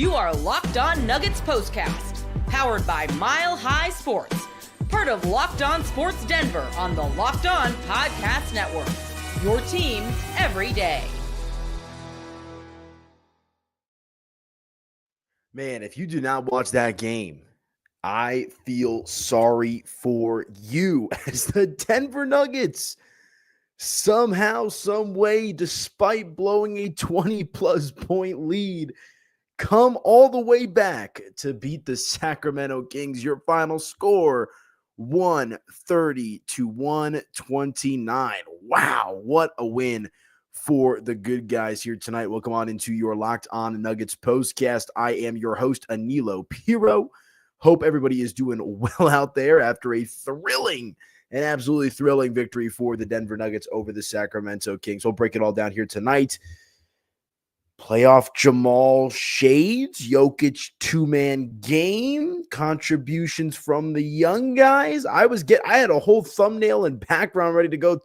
You are Locked On Nuggets POSTCAST, powered by Mile High Sports, part of Locked On Sports Denver on the Locked On Podcast Network. Your team every day. Man, if you do not watch that game, I feel sorry for you as the Denver Nuggets somehow, some way, despite blowing a 20-plus point lead, come all the way back to beat the Sacramento Kings. Your final score, 130-129. Wow, what a win for the good guys here tonight. Welcome on into your Locked On Nuggets postcast. I am your host, Aniello Piro. Hope everybody is doing well out there after a absolutely thrilling victory for the Denver Nuggets over the Sacramento Kings. We'll break it all down here tonight. Playoff Jamal shades, Jokic two-man game, contributions from the young guys. I had a whole thumbnail and background ready to go,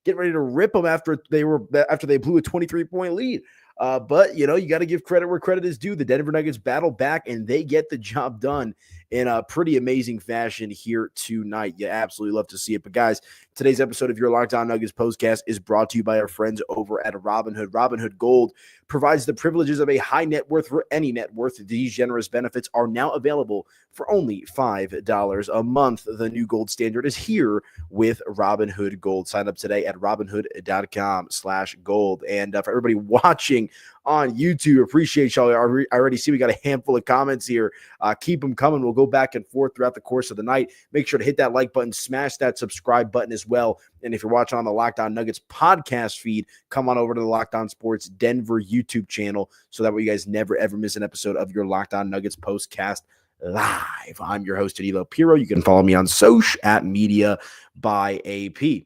get ready to rip them after they blew a 23-point lead. But you got to give credit where credit is due. The Denver Nuggets battle back and they get the job done in a pretty amazing fashion here tonight. You absolutely love to see it. But guys, today's episode of your Locked On Nuggets postcast is brought to you by our friends over at Robinhood. Robinhood Gold provides the privileges of a high net worth for any net worth. These generous benefits are now available for only $5 a month. The new gold standard is here with Robinhood Gold. Sign up today at robinhood.com/gold. And for everybody watching on YouTube, appreciate y'all. I already see we got a handful of comments here. Keep them coming. We'll go back and forth throughout the course of the night. Make sure to hit that like button, smash that subscribe button as well. And if you're watching on the Locked On Nuggets podcast feed, come on over to the Locked On Sports Denver YouTube channel so that way you guys never, ever miss an episode of your Locked On Nuggets postcast live. I'm your host, Aniello Piro. You can follow me on social at Media by AP.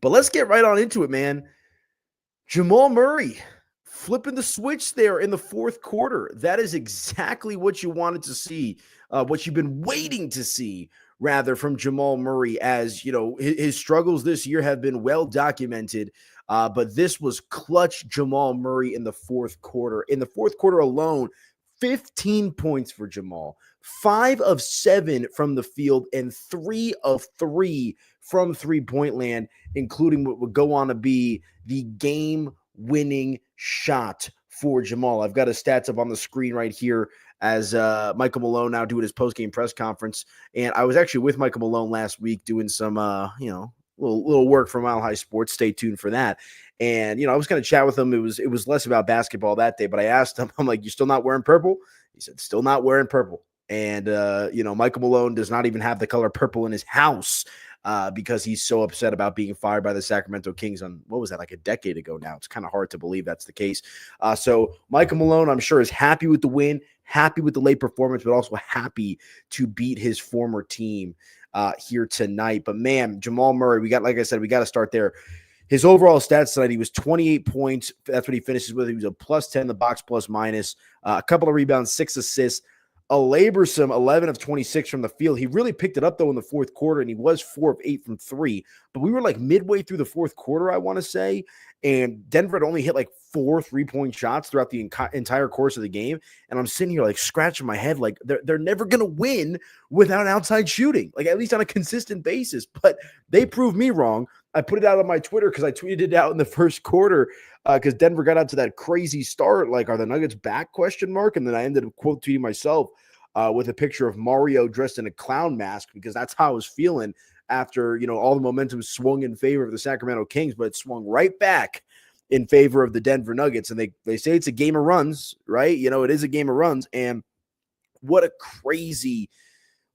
But let's get right on into it, man. Jamal Murray flipping the switch there in the fourth quarter. That is exactly what you wanted to see, what you've been waiting to see, rather, from Jamal Murray. As his struggles this year have been well documented, but this was clutch Jamal Murray in the fourth quarter. In the fourth quarter alone, 15 points for Jamal, 5 of 7 from the field, and 3 of 3 from three-point land, including what would go on to be the game-winning shot for Jamal. I've got his stats up on the screen right here as Michael Malone now doing his post-game press conference. And I was actually with Michael Malone last week doing some, little work for Mile High Sports. Stay tuned for that. And, I was going to chat with him. It was less about basketball that day, but I asked him, I'm like, you still not wearing purple? He said, still not wearing purple. And, Michael Malone does not even have the color purple in his house because he's so upset about being fired by the Sacramento Kings on, what was that, like a decade ago now? It's kind of hard to believe that's the case. So Michael Malone, I'm sure, is happy with the win, happy with the late performance, but also happy to beat his former team here tonight. But man, Jamal Murray, like I said, we got to start there. His overall stats tonight, he was 28 points. That's what he finishes with. He was a +10, the box plus minus, a couple of rebounds, 6 assists, a laborsome 11 of 26 from the field. He really picked it up, though, in the fourth quarter, and he was 4 of 8 from 3. But we were like midway through the fourth quarter, I want to say, and Denver had only hit like 4 3-point shots throughout the entire course of the game. And I'm sitting here like scratching my head, like they're never going to win without outside shooting, like at least on a consistent basis. But they proved me wrong. I put it out on my Twitter because I tweeted it out in the first quarter because Denver got out to that crazy start. Like, are the Nuggets back? ? And then I ended up quote tweeting myself with a picture of Mario dressed in a clown mask because that's how I was feeling after, all the momentum swung in favor of the Sacramento Kings, but it swung right back in favor of the Denver Nuggets. And they say it's a game of runs, right? It is a game of runs. And what a crazy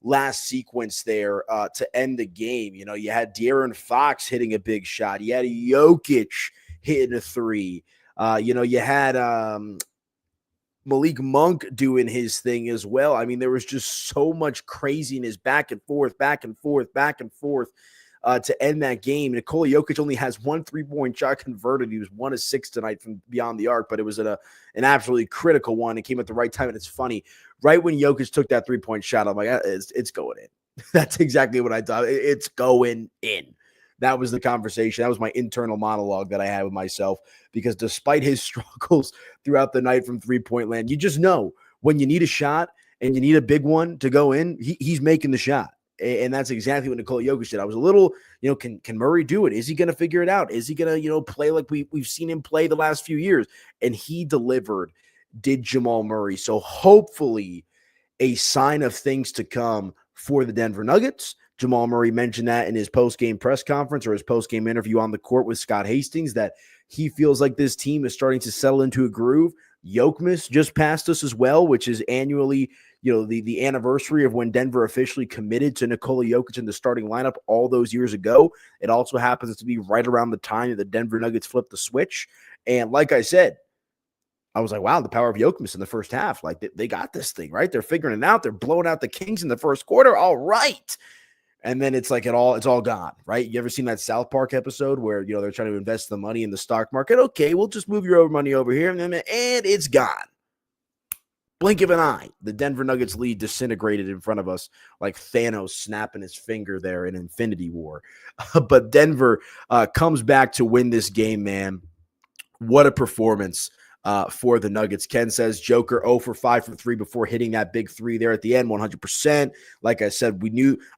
last sequence there to end the game. You had De'Aaron Fox hitting a big shot. You had Jokic hitting a 3. You had Malik Monk doing his thing as well. I mean, there was just so much craziness back and forth to end that game. Nikola Jokic only has 1 3-point shot converted. He was 1 of 6 tonight from beyond the arc, but it was an absolutely critical one. It came at the right time, and it's funny. Right when Jokic took that 3-point shot, I'm like, it's going in. That's exactly what I thought. It's going in That was the conversation. That was my internal monologue that I had with myself, because despite his struggles throughout the night from three-point land, you just know when you need a shot and you need a big one to go in, he's making the shot. And that's exactly what Nikola Jokic did. I was a little, can Murray do it? Is he going to figure it out? Is he going to, play like we've seen him play the last few years? And he delivered, did Jamal Murray. So hopefully a sign of things to come for the Denver Nuggets. Jamal Murray mentioned that in his post-game press conference or his post-game interview on the court with Scott Hastings, that he feels like this team is starting to settle into a groove. Jokic just passed us as well, which is annually, the anniversary of when Denver officially committed to Nikola Jokic in the starting lineup all those years ago. It also happens to be right around the time that the Denver Nuggets flipped the switch. And like I said, I was like, wow, the power of Jokic in the first half. Like, they got this thing, right? They're figuring it out. They're blowing out the Kings in the first quarter. All right. And then it's like it's all gone, right? You ever seen that South Park episode where, they're trying to invest the money in the stock market? Okay, we'll just move your money over here, and it's gone. Blink of an eye. The Denver Nuggets lead disintegrated in front of us like Thanos snapping his finger there in Infinity War. But Denver comes back to win this game, man. What a performance for the Nuggets. Ken says Joker 0 for 5 from 3 before hitting that big three there at the end, 100%. Like I said,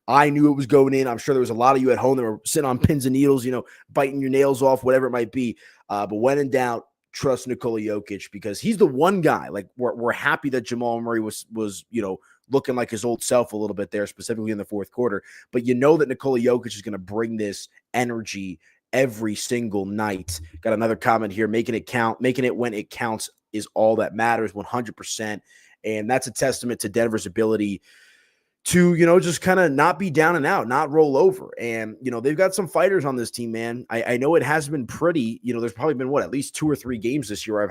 I knew it was going in. I'm sure there was a lot of you at home that were sitting on pins and needles, biting your nails off, whatever it might be. But when in doubt, trust Nikola Jokic, because he's the one guy. Like, we're happy that Jamal Murray was looking like his old self a little bit there, specifically in the fourth quarter. But that Nikola Jokic is going to bring this energy every single night. Got another comment here, making it count, making it when it counts is all that matters, 100%. And that's a testament to Denver's ability to, just kind of not be down and out, not roll over. And, they've got some fighters on this team, man. I know it has been pretty, there's probably been at least 2 or 3 games this year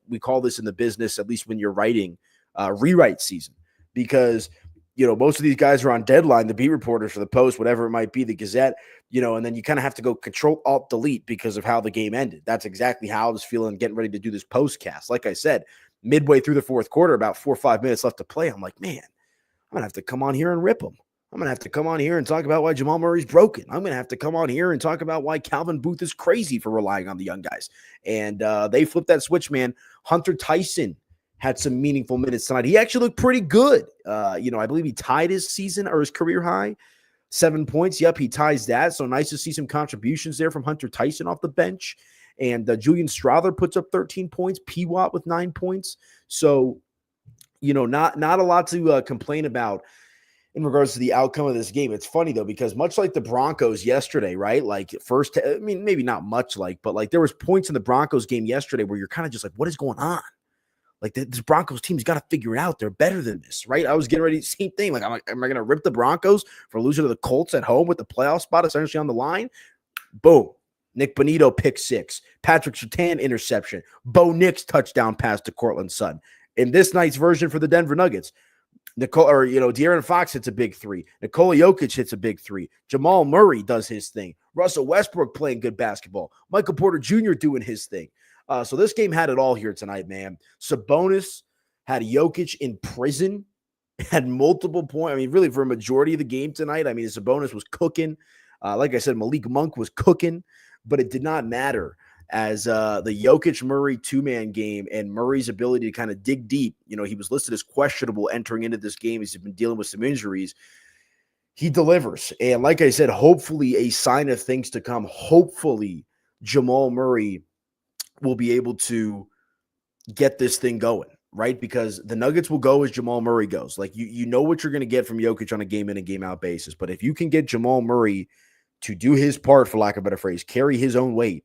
we call this in the business, at least when you're writing, rewrite season, because, most of these guys are on deadline, the beat reporters for the Post, whatever it might be, the Gazette, and then you kind of have to go Control-Alt-Delete because of how the game ended. That's exactly how I was feeling getting ready to do this postcast. Like I said, midway through the fourth quarter, about 4 or 5 minutes left to play, I'm like, man, I'm going to have to come on here and rip them. I'm going to have to come on here and talk about why Jamal Murray's broken. I'm going to have to come on here and talk about why Calvin Booth is crazy for relying on the young guys. And they flipped that switch, man. Hunter Tyson had some meaningful minutes tonight. He actually looked pretty good. I believe he tied his season or his career high, 7 points. Yep, he ties that. So nice to see some contributions there from Hunter Tyson off the bench. And Julian Strawther puts up 13 points. P-Watt with 9 points. So, not a lot to complain about in regards to the outcome of this game. It's funny, though, because much like the Broncos yesterday, right? Like, maybe not much like, but like there was points in the Broncos game yesterday where you're kind of just like, what is going on? Like, this Broncos team's got to figure it out. They're better than this, right? I was getting ready, same thing. Like, am I going to rip the Broncos for losing to the Colts at home with the playoff spot essentially on the line? Boom. Nick Bonito pick 6. Patrick Surtain interception. Bo Nix touchdown pass to Cortland Sutton. In this night's version for the Denver Nuggets, De'Aaron Fox hits a big 3. Nikola Jokic hits a big 3. Jamal Murray does his thing. Russell Westbrook playing good basketball. Michael Porter Jr. doing his thing. So this game had it all here tonight, man. Sabonis had Jokic in prison, had multiple points. I mean, really, for a majority of the game tonight, Sabonis was cooking. Like I said, Malik Monk was cooking, but it did not matter as the Jokic-Murray two-man game and Murray's ability to kind of dig deep. He was listed as questionable entering into this game. He's been dealing with some injuries. He delivers. And like I said, hopefully a sign of things to come. Hopefully Jamal Murray will be able to get this thing going, right? Because the Nuggets will go as Jamal Murray goes. Like, you know what you're going to get from Jokic on a game in and game out basis. But if you can get Jamal Murray to do his part, for lack of a better phrase, carry his own weight,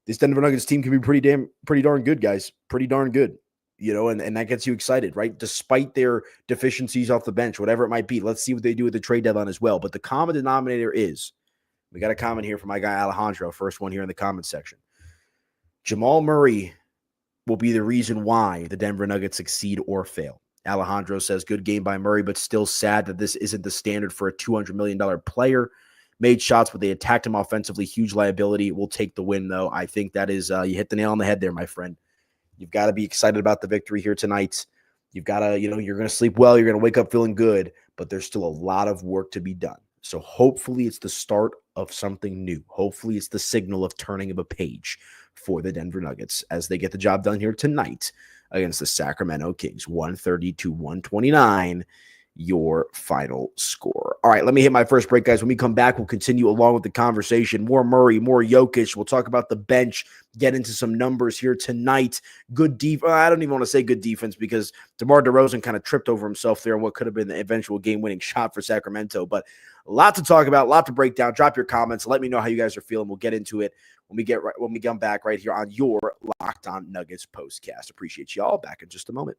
this Denver Nuggets team can be pretty darn good, guys. Pretty darn good, and that gets you excited, right? Despite their deficiencies off the bench, whatever it might be. Let's see what they do with the trade deadline as well. But the common denominator is, we got a comment here from my guy Alejandro, first one here in the comment section. Jamal Murray will be the reason why the Denver Nuggets succeed or fail. Alejandro says, good game by Murray, but still sad that this isn't the standard for a $200 million player. Made shots, but they attacked him offensively. Huge liability. We'll take the win, though. I think that is, you hit the nail on the head there, my friend. You've got to be excited about the victory here tonight. You've got to, you're going to sleep well. You're going to wake up feeling good, but there's still a lot of work to be done. So hopefully it's the start of something new. Hopefully it's the signal of turning of a page for the Denver Nuggets as they get the job done here tonight against the Sacramento Kings. 130-129, your final score. All right, let me hit my first break, guys. When we come back, we'll continue along with the conversation. More Murray, more Jokic. We'll talk about the bench, get into some numbers here tonight. Good defense. I don't even want to say good defense because DeMar DeRozan kind of tripped over himself there on what could have been the eventual game-winning shot for Sacramento. But a lot to talk about, a lot to break down. Drop your comments. Let me know how you guys are feeling. We'll get into it when we come back right here on your Locked On Nuggets postcast. Appreciate y'all. Back in just a moment.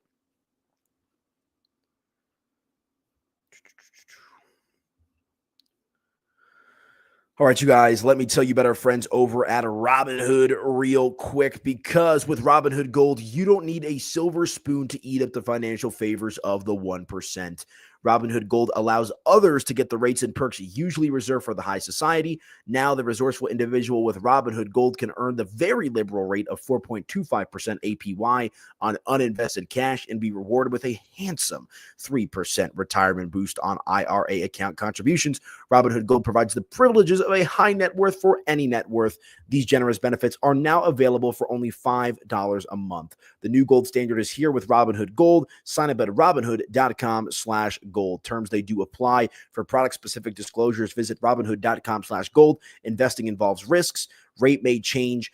All right, you guys, let me tell you about our friends over at Robinhood real quick, because with Robinhood Gold, you don't need a silver spoon to eat up the financial favors of the 1%. Robinhood Gold allows others to get the rates and perks usually reserved for the high society. Now, the resourceful individual with Robinhood Gold can earn the very liberal rate of 4.25% APY on uninvested cash and be rewarded with a handsome 3% retirement boost on IRA account contributions. Robinhood Gold provides the privileges of a high net worth for any net worth. These generous benefits are now available for only $5 a month. The new gold standard is here with Robinhood Gold. Sign up at robinhood.com/gold. Terms they do apply. For product-specific disclosures, visit robinhood.com/gold. Investing involves risks. Rate may change.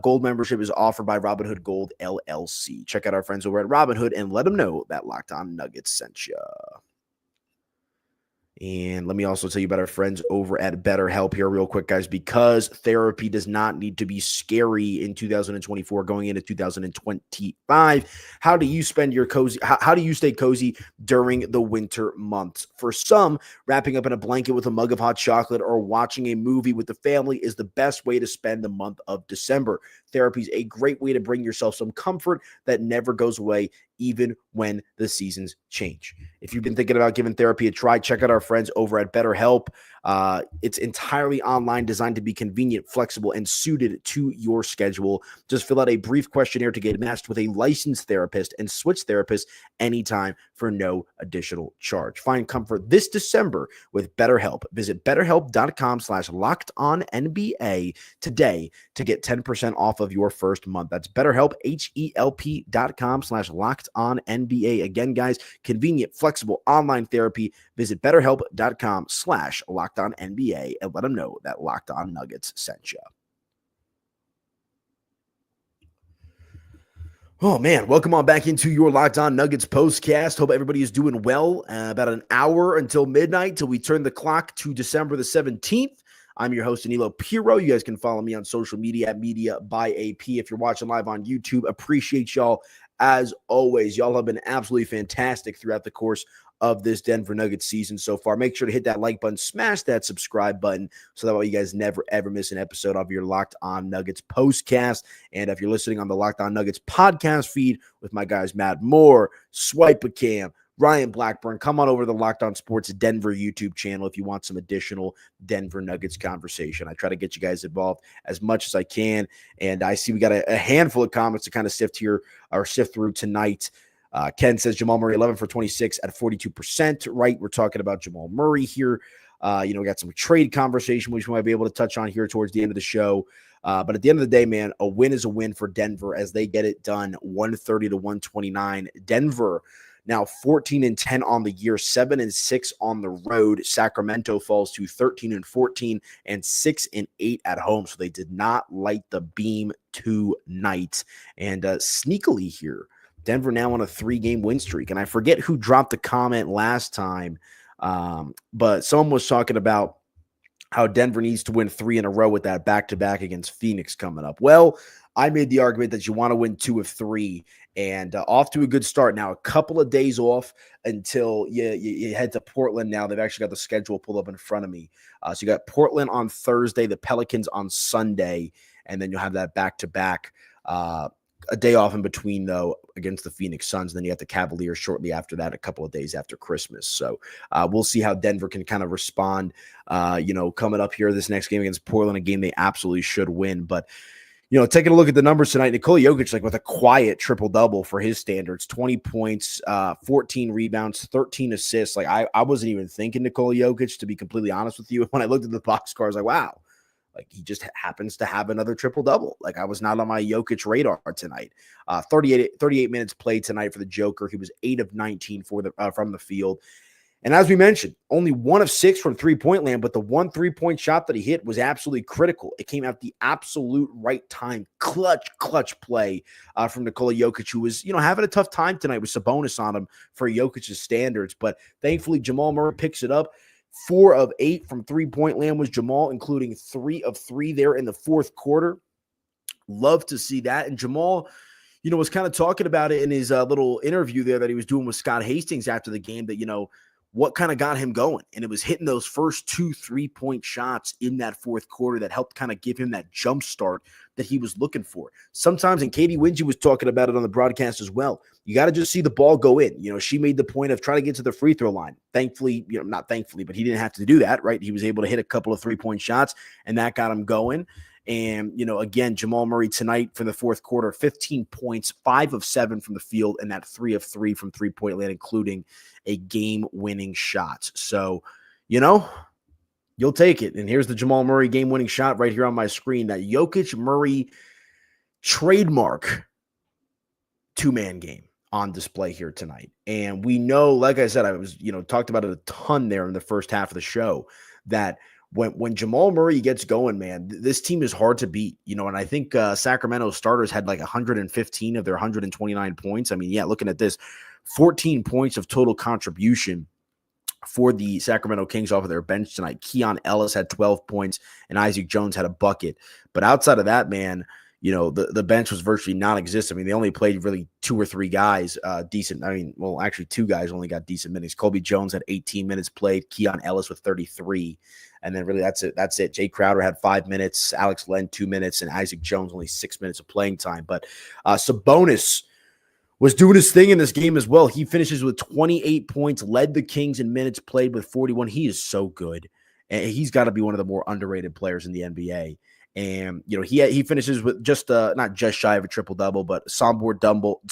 Gold membership is offered by Robinhood Gold LLC. Check out our friends over at Robinhood and let them know that Locked On Nuggets sent you. And let me also tell you about our friends over at BetterHelp here real quick, guys, because therapy does not need to be scary in 2024 going into 2025. How do you spend your cozy? How do you stay cozy during the winter months? For some, wrapping up in a blanket with a mug of hot chocolate or watching a movie with the family is the best way to spend the month of December. Therapy is a great way to bring yourself some comfort that never goes away, even when the seasons change. If you've been thinking about giving therapy a try, check out our friends over at BetterHelp. It's entirely online, designed to be convenient, flexible, and suited to your schedule. Just fill out a brief questionnaire to get matched with a licensed therapist and switch therapists anytime for no additional charge. Find comfort this December with BetterHelp. Visit BetterHelp.com/LockedOnNBA today to get 10% off of your first month. That's BetterHelp, HELP.com/LockedOnNBA. Again, guys, convenient, flexible online therapy. Visit BetterHelp.com/LockedOnNBA and let them know that Locked On Nuggets sent you. Oh, man, welcome on back into your Locked On Nuggets postcast. Hope everybody is doing well. About an hour until midnight till we turn the clock to December the 17th. I'm your host, Aniello Piro. You guys can follow me on social media at Media by AP. If you're watching live on YouTube, appreciate y'all as always. Y'all have been absolutely fantastic throughout the course of this Denver Nuggets season so far. Make sure to hit that like button, smash that subscribe button, so that way you guys never, ever miss an episode of your Locked On Nuggets postcast. And if you're listening on the Locked On Nuggets podcast feed with my guys Matt Moore, Swipe a Cam, Ryan Blackburn, come on over to the Locked On Sports Denver YouTube channel if you want some additional Denver Nuggets conversation. I try to get you guys involved as much as I can, and I see we got a handful of comments to kind of sift through tonight. Ken says Jamal Murray 11 for 26 at 42%. Right, we're talking about Jamal Murray here. We got some trade conversation which we might be able to touch on here towards the end of the show. But at the end of the day, man, a win is a win for Denver as they get it done, 130-129. Denver now 14-10 on the year, 7-6 on the road. Sacramento falls to 13-14 and 6-8 at home. So they did not light the beam tonight. And sneakily here, Denver now on a 3-game win streak. And I forget who dropped the comment last time, but someone was talking about how Denver needs to win 3 in a row with that back-to-back against Phoenix coming up. Well, I made the argument that you want to win 2 of 3, and off to a good start. Now, a couple of days off until you head to Portland now. They've actually got the schedule pulled up in front of me. So you got Portland on Thursday, the Pelicans on Sunday, and then you'll have that back-to-back. A day off in between, though, against the Phoenix Suns. Then you have the Cavaliers shortly after that, a couple of days after Christmas. So we'll see how Denver can kind of respond, coming up here this next game against Portland, a game they absolutely should win. But, Taking a look at the numbers tonight, Nikola Jokic, like with a quiet triple-double for his standards, 20 points, 14 rebounds, 13 assists. Like I wasn't even thinking Nikola Jokic, to be completely honest with you. When I looked at the box score, I was like, wow, like he just happens to have another triple-double. Like I was not on my Jokic radar tonight. 38 minutes played tonight for the Joker. He was 8 of 19 from the field. And as we mentioned, only 1 of 6 from three-point land, but the one three-point shot that he hit was absolutely critical. It came at the absolute right time. Clutch play from Nikola Jokic, who was, having a tough time tonight with Sabonis on him for Jokic's standards. But thankfully, Jamal Murray picks it up. 4 of 8 from three-point land was Jamal, including 3 of 3 there in the fourth quarter. Love to see that. And Jamal, was kind of talking about it in his little interview there that he was doing with Scott Hastings after the game, that, what kind of got him going. And it was hitting those first 2 3-point shots in that fourth quarter that helped kind of give him that jump start that he was looking for. Sometimes, and Katie Wingy was talking about it on the broadcast as well, you got to just see the ball go in. She made the point of trying to get to the free throw line. Thankfully, not thankfully, but he didn't have to do that, right? He was able to hit a couple of 3-point shots, and that got him going. And, again, Jamal Murray tonight for the fourth quarter, 15 points, 5 of 7 from the field, and that 3 of 3 from three-point land, including a game-winning shot. So, you'll take it. And here's the Jamal Murray game-winning shot right here on my screen. That Jokic-Murray trademark two-man game on display here tonight. And we know, like I said, I was, talked about it a ton there in the first half of the show, that when Jamal Murray gets going, man, this team is hard to beat, and I think Sacramento starters had like 115 of their 129 points. I mean, yeah, looking at this, 14 points of total contribution for the Sacramento Kings off of their bench tonight. Keon Ellis had 12 points and Isaac Jones had a bucket. But outside of that, man, the bench was virtually non-existent. I mean, they only played really 2 or 3 guys decent. I mean, well, actually 2 guys only got decent minutes. Colby Jones had 18 minutes played. Keon Ellis with 33. And then really that's it. Jay Crowder had 5 minutes. Alex Len 2 minutes. And Isaac Jones only 6 minutes of playing time. But Sabonis was doing his thing in this game as well. He finishes with 28 points, led the Kings in minutes played with 41. He is so good. And he's got to be one of the more underrated players in the NBA. And, he finishes with just not just shy of a triple-double, but soundboard double.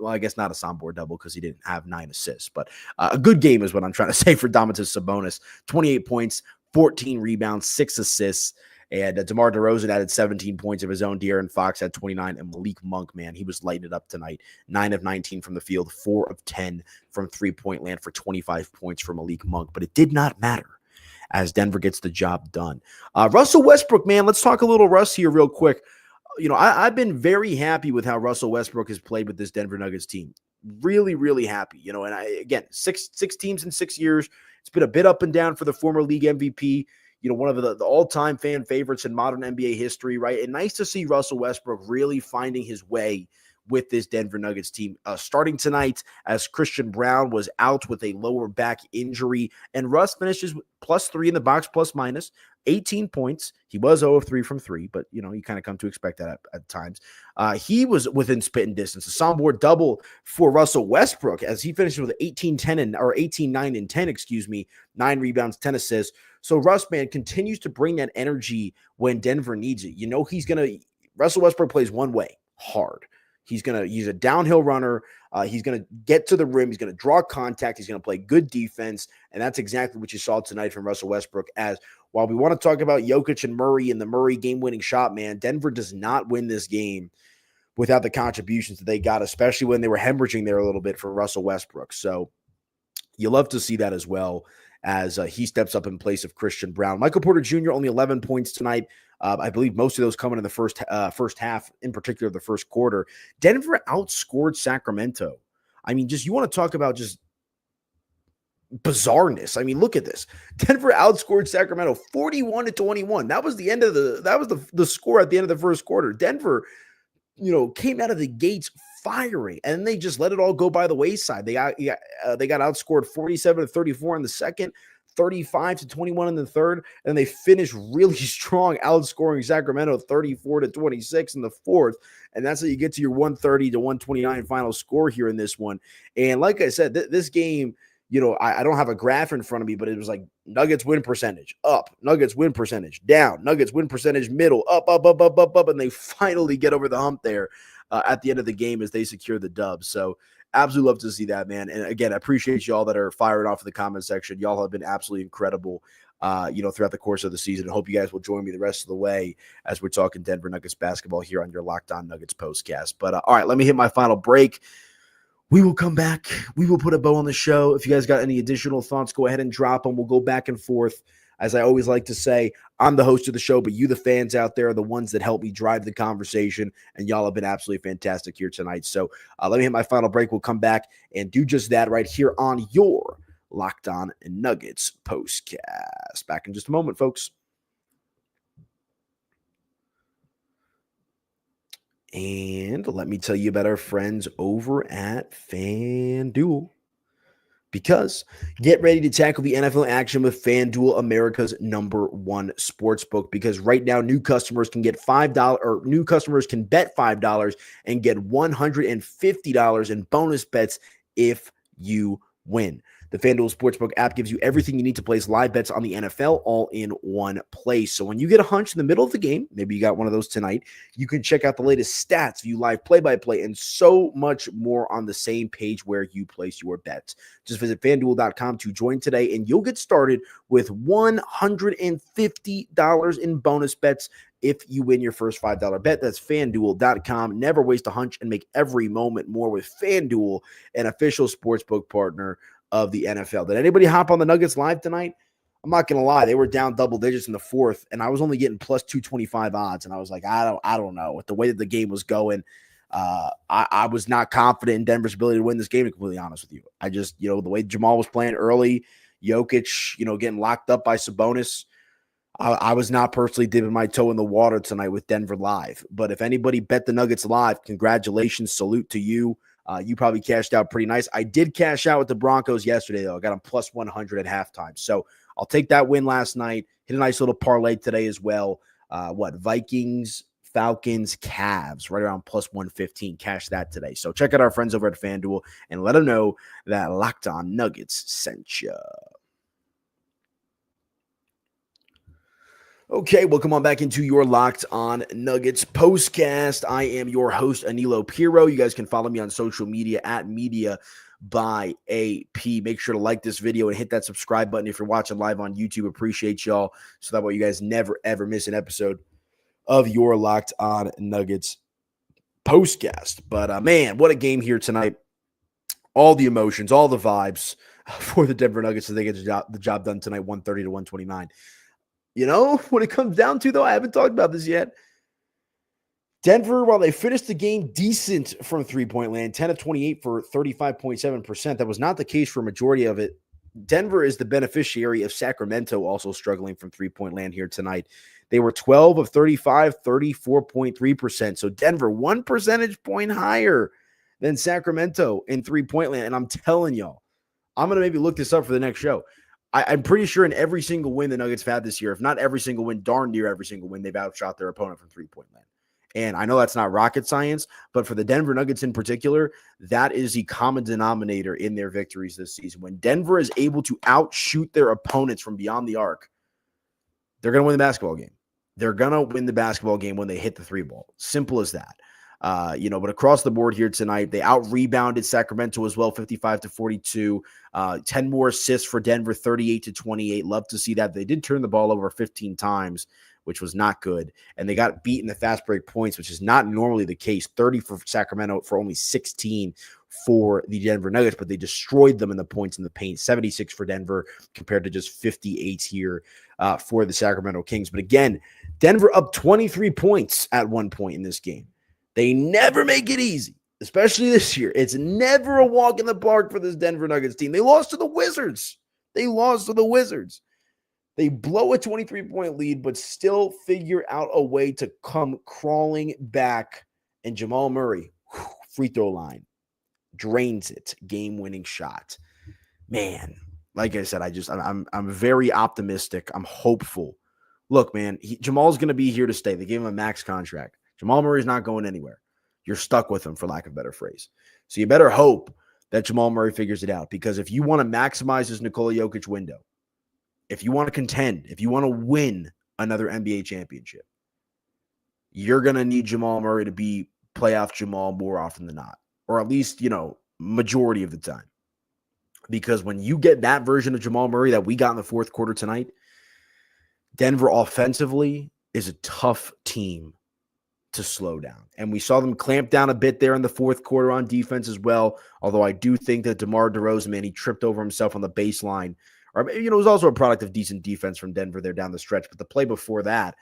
I guess not a soundboard double because he didn't have 9 assists. But a good game is what I'm trying to say for Domantas Sabonis. 28 points, 14 rebounds, 6 assists. And DeMar DeRozan added 17 points of his own. De'Aaron Fox had 29. And Malik Monk, man, he was lighting it up tonight. 9 of 19 from the field, 4 of 10 from three-point land for 25 points for Malik Monk. But it did not matter, as Denver gets the job done. Russell Westbrook, man, let's talk a little Russ here real quick. I've been very happy with how Russell Westbrook has played with this Denver Nuggets team. Really, really happy. And again, six teams in 6 years. It's been a bit up and down for the former league MVP, one of the all-time fan favorites in modern NBA history, right? And nice to see Russell Westbrook really finding his way with this Denver Nuggets team. Starting tonight, as Christian Brown was out with a lower back injury, and Russ finishes with +3 in the box, plus minus, 18 points. He was 0 of 3 from 3, but, you kind of come to expect that at times. He was within spitting distance. A soundboard double for Russell Westbrook, as he finishes with 18-9 and 10, 9 rebounds, 10 assists. So Russ, man, continues to bring that energy when Denver needs it. Russell Westbrook plays one way, hard. He's a downhill runner. He's going to get to the rim. He's going to draw contact. He's going to play good defense. And that's exactly what you saw tonight from Russell Westbrook. As while we want to talk about Jokic and Murray and the Murray game-winning shot, man, Denver does not win this game without the contributions that they got, especially when they were hemorrhaging there a little bit for Russell Westbrook. So you love to see that as well, as he steps up in place of Christian Brown. Michael Porter Jr., only 11 points tonight. I believe most of those coming in the first half, in particular the first quarter. Denver outscored Sacramento. I mean, you want to talk about just bizarreness. I mean, look at this. Denver outscored Sacramento 41-21. That was the score at the end of the first quarter. Denver, came out of the gates firing, and they just let it all go by the wayside. They got outscored 47-34 in the second, 35-21 in the third, and they finished really strong, outscoring Sacramento 34-26 in the fourth. And that's how you get to your 130-129 final score here in this one. And like I said, this game, I don't have a graph in front of me, but it was like Nuggets win percentage, up, Nuggets win percentage, down, Nuggets win percentage, middle, up, up, up, up, up, up, and they finally get over the hump there at the end of the game as they secure the dub. So absolutely love to see that, man. And again, I appreciate y'all that are firing off in the comment section. Y'all have been absolutely incredible, throughout the course of the season. I hope you guys will join me the rest of the way as we're talking Denver Nuggets basketball here on your Locked On Nuggets postcast. But all right, let me hit my final break. We will come back. We will put a bow on the show. If you guys got any additional thoughts, go ahead and drop them. We'll go back and forth. As I always like to say, I'm the host of the show, but you, the fans out there, are the ones that help me drive the conversation, and y'all have been absolutely fantastic here tonight. So let me hit my final break. We'll come back and do just that right here on your Locked On Nuggets postcast. Back in just a moment, folks. And let me tell you about our friends over at FanDuel. Because get ready to tackle the NFL action with FanDuel, America's #1 sportsbook. Because right now, new customers can bet $5 and get $150 in bonus bets if you win. The FanDuel Sportsbook app gives you everything you need to place live bets on the NFL all in one place. So when you get a hunch in the middle of the game, maybe you got one of those tonight, you can check out the latest stats, view live play-by-play, and so much more on the same page where you place your bets. Just visit FanDuel.com to join today, and you'll get started with $150 in bonus bets if you win your first $5 bet. That's FanDuel.com. Never waste a hunch and make every moment more with FanDuel, an official sportsbook partner of the NFL. Did anybody hop on the Nuggets live tonight? I'm not going to lie. They were down double digits in the fourth, and I was only getting plus 225 odds. And I was like, I don't know. With the way that the game was going, I was not confident in Denver's ability to win this game, to be completely honest with you. I just, the way Jamal was playing early, Jokic, getting locked up by Sabonis, I was not personally dipping my toe in the water tonight with Denver live. But if anybody bet the Nuggets live, congratulations, salute to you. You probably cashed out pretty nice. I did cash out with the Broncos yesterday, though. I got them plus 100 at halftime. So I'll take that win last night. Hit a nice little parlay today as well. Vikings, Falcons, Cavs, right around plus 115. Cash that today. So check out our friends over at FanDuel and let them know that Locked On Nuggets sent you. Okay, well, come on back into your Locked On Nuggets postcast. I am your host, Aniello Piro. You guys can follow me on social media at Media by AP. Make sure to like this video and hit that subscribe button if you're watching live on YouTube. Appreciate y'all, so that way you guys never, ever miss an episode of your Locked On Nuggets postcast. But, man, what a game here tonight. All the emotions, all the vibes for the Denver Nuggets as they get the job done tonight, 130 to 129. What it comes down to, though, I haven't talked about this yet. Denver, while they finished the game decent from three-point land, 10 of 28 for 35.7%, that was not the case for a majority of it. Denver is the beneficiary of Sacramento also struggling from three-point land here tonight. They were 12 of 35, 34.3%. So Denver, 1 percentage point higher than Sacramento in three-point land. And I'm telling y'all, I'm going to maybe look this up for the next show. I'm pretty sure in every single win the Nuggets have had this year, if not every single win, darn near every single win, they've outshot their opponent from three-point land. And I know that's not rocket science, but for the Denver Nuggets in particular, that is the common denominator in their victories this season. When Denver is able to outshoot their opponents from beyond the arc, they're going to win the basketball game. They're going to win the basketball game when they hit the three ball. Simple as that. But across the board here tonight, they out-rebounded Sacramento as well, 55 to 42. 10 more assists for Denver, 38 to 28. Love to see that. They did turn the ball over 15 times, which was not good. And they got beat in the fast break points, which is not normally the case. 30 for Sacramento for only 16 for the Denver Nuggets, but they destroyed them in the points in the paint. 76 for Denver compared to just 58 here for the Sacramento Kings. But again, Denver up 23 points at one point in this game. They never make it easy, especially this year. It's never a walk in the park for this Denver Nuggets team. They lost to the Wizards. They blow a 23-point lead, but still figure out a way to come crawling back. And Jamal Murray, free throw line, drains it, game-winning shot. Man, like I said, I'm very optimistic. I'm hopeful. Look, man, Jamal's going to be here to stay. They gave him a max contract. Jamal Murray's not going anywhere. You're stuck with him, for lack of a better phrase. So you better hope that Jamal Murray figures it out. Because if you want to maximize this Nikola Jokic window, if you want to contend, if you want to win another NBA championship, you're going to need Jamal Murray to be playoff Jamal more often than not, or at least, majority of the time. Because when you get that version of Jamal Murray that we got in the fourth quarter tonight, Denver offensively is a tough team to slow down. And we saw them clamp down a bit there in the fourth quarter on defense as well. Although I do think that DeMar DeRozan, man, he tripped over himself on the baseline. Or, it was also a product of decent defense from Denver there down the stretch. But the play before that,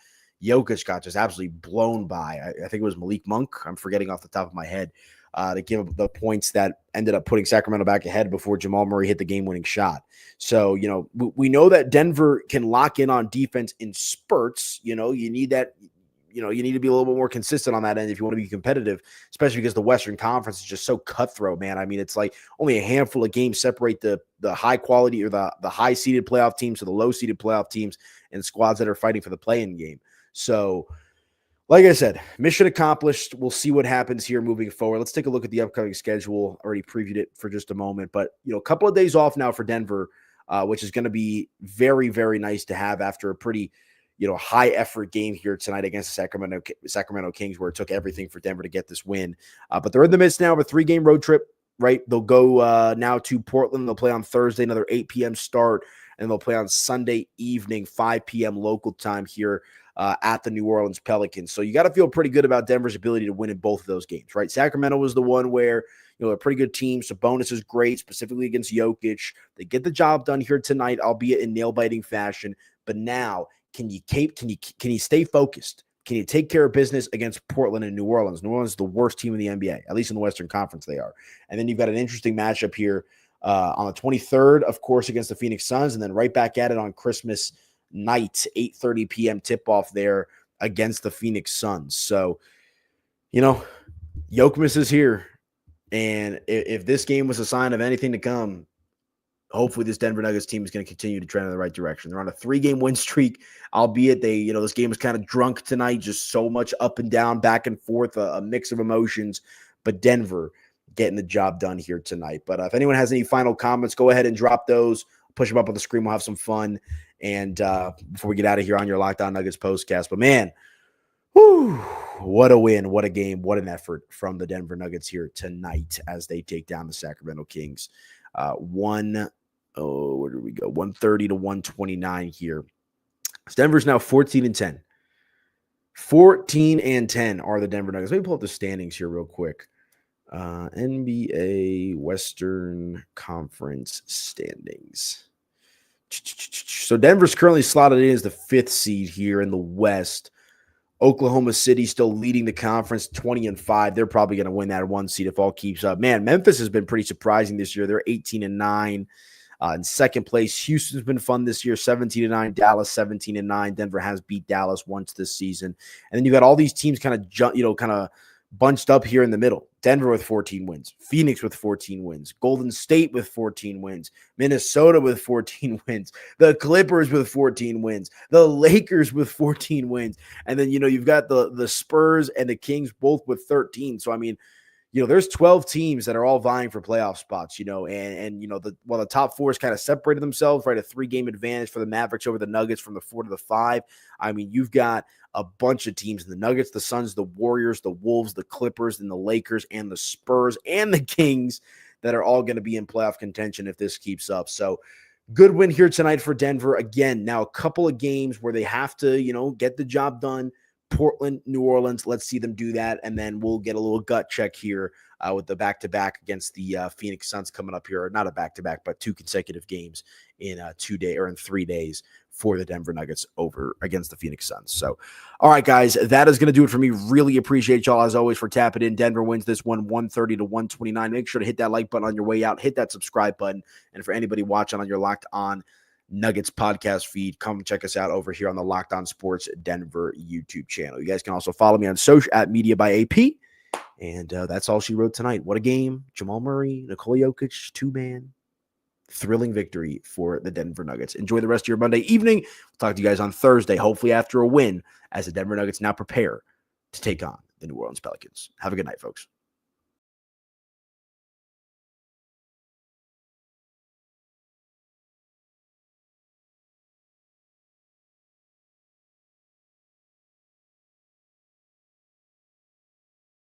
Jokic got just absolutely blown by. I think it was Malik Monk. I'm forgetting off the top of my head. To give up the points that ended up putting Sacramento back ahead before Jamal Murray hit the game-winning shot. So, we know that Denver can lock in on defense in spurts. You need that. You need to be a little bit more consistent on that end if you want to be competitive, especially because the Western Conference is just so cutthroat, man. I mean, it's like only a handful of games separate the high quality or the high-seeded playoff teams to the low-seeded playoff teams and squads that are fighting for the play-in game. So, like I said, mission accomplished. We'll see what happens here moving forward. Let's take a look at the upcoming schedule. Already previewed it for just a moment, but a couple of days off now for Denver, which is going to be very, very nice to have after a pretty, high effort game here tonight against the Sacramento Kings, where it took everything for Denver to get this win. But they're in the midst now of a 3-game road trip. Right, they'll go now to Portland. They'll play on Thursday, another 8 p.m. start, and they'll play on Sunday evening, 5 p.m. local time here at the New Orleans Pelicans. So you got to feel pretty good about Denver's ability to win in both of those games, right? Sacramento was the one where, a pretty good team. Sabonis is great, specifically against Jokic. They get the job done here tonight, albeit in nail-biting fashion. But now, can you stay focused? Can you take care of business against Portland and New Orleans? New Orleans is the worst team in the NBA, at least in the Western Conference they are. And then you've got an interesting matchup here on the 23rd, of course, against the Phoenix Suns, and then right back at it on Christmas night, 8:30 p.m. tip-off there against the Phoenix Suns. So, Jokic is here. And if this game was a sign of anything to come, hopefully this Denver Nuggets team is going to continue to trend in the right direction. They're on a 3-game win streak, albeit this game was kind of drunk tonight, just so much up and down, back and forth, a mix of emotions. But Denver getting the job done here tonight. But if anyone has any final comments, go ahead and drop those. Push them up on the screen. We'll have some fun. And before we get out of here on your Locked On Nuggets postcast, but man, what a win, what a game, what an effort from the Denver Nuggets here tonight as they take down the Sacramento Kings. Where did we go? 130 to 129 here. Denver's now 14-10. 14-10 are the Denver Nuggets. Let me pull up the standings here real quick. NBA Western Conference standings. So Denver's currently slotted in as the 5th seed here in the West. Oklahoma City still leading the conference 20-5. They're probably going to win that 1 seed if all keeps up. Man, Memphis has been pretty surprising this year. They're 18-9. In second place, Houston's been fun this year, 17-9. Dallas 17-9. Denver has beat Dallas once this season. And then you got all these teams kind of bunched up here in the middle. Denver with 14 wins, Phoenix with 14 wins, Golden State with 14 wins, Minnesota with 14 wins, the Clippers with 14 wins, the Lakers with 14 wins. And then, you've got the Spurs and the Kings both with 13. So, I mean, there's 12 teams that are all vying for playoff spots, and the top 4 has kind of separated themselves, right? A 3-game advantage for the Mavericks over the Nuggets from the 4 to the 5. I mean, you've got a bunch of teams, the Nuggets, the Suns, the Warriors, the Wolves, the Clippers, and the Lakers, and the Spurs, and the Kings that are all going to be in playoff contention if this keeps up. So good win here tonight for Denver. Again, now a couple of games where they have to, get the job done. Portland, New Orleans, let's see them do that. And then we'll get a little gut check here with the back-to-back against the Phoenix Suns coming up here. Or not a back-to-back, but 2 consecutive games in 3 days for the Denver Nuggets over against the Phoenix Suns. So, all right, guys, that is going to do it for me. Really appreciate y'all, as always, for tapping in. Denver wins this one 130 to 129. Make sure to hit that like button on your way out. Hit that subscribe button. And for anybody watching on your Locked On Nuggets podcast feed, come check us out over here on the Locked On Sports Denver YouTube channel. You guys can also follow me on social at Media by AP. And that's all she wrote tonight. What a game. Jamal Murray, Nikola Jokic, 2-man. Thrilling victory for the Denver Nuggets. Enjoy the rest of your Monday evening. We'll talk to you guys on Thursday, hopefully after a win, as the Denver Nuggets now prepare to take on the New Orleans Pelicans. Have a good night, folks.